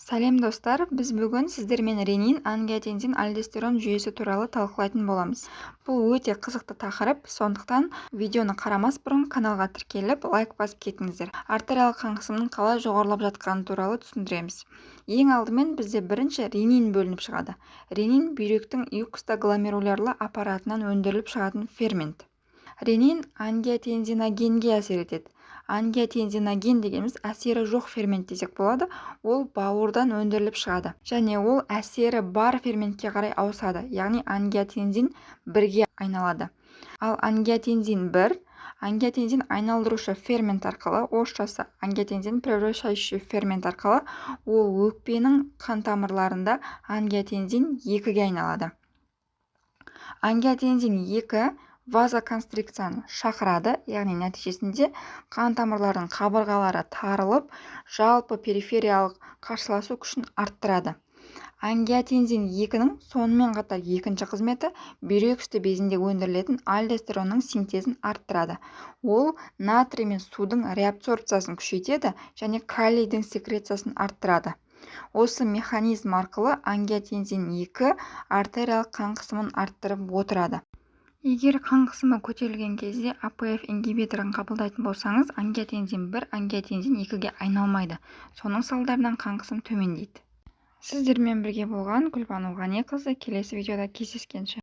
Сәлем достар, біз бүгін сіздермен ренин, ангиотензин, альдостерон жүйесі туралы талқылайтын боламыз. Бұл өте қызықты тақырып, сондықтан видеоны қарамас бұрын каналға тіркеліп, лайк басып кетіңіздер. Артериялық қан қысымының қалай жоғарылап жатқаны туралы түсіндіреміз. Ең алдымен бізде бірінші ренин бөлініп шығады. Ренин бүйректің юкстагломерулярлы аппаратынан өндіріліп шығатын фермент. Ренин ангиотензиногенге әсер етеді. Ангиотензиноген дегеніміз әсері жоқ фермент десек болады, ол бауырдан өндіріліп шығады. Және ол әсері бар ферментке қарай ауысады, яғни ангиотензин 1-ге айналады. Ал ангиотензин 1, ангиотензин айналдырушы фермент арқылы, орысшасы ангиотензин превращающий фермент арқылы, ол өкпенің қан тамырларында ангиотензин 2-ге айналады. Ангиотензин 2 вазоконстрикцияны шақырады, яғни нәтижесінде қан тамырлардың қабырғалары тарылып, жалпы перифериялық қарсыласу күшін арттырады. Ангиотензин 2-ның сонымен қатар екінші қызметі бүйрек үсті безінде өндірілетін альдостеронның синтезін арттырады. Ол натрий мен судың реабсорбциясын күшейтеді және калийдің секрециясын арттырады. Осы механизм арқылы ангиотензин 2 артериялық қан қысымын арттырып отырады. Егер қан қысымы көтерілген кезде АПФ ингибиторын қабылдайтын болсаңыз, ангиотензин 1 ангиотензин 2-ге айналмайды. Соның салдарынан қан қысым төмендейді. Сіздермен бірге болған Гүлбану Ғаниқызы, келесі видеода кездескенше.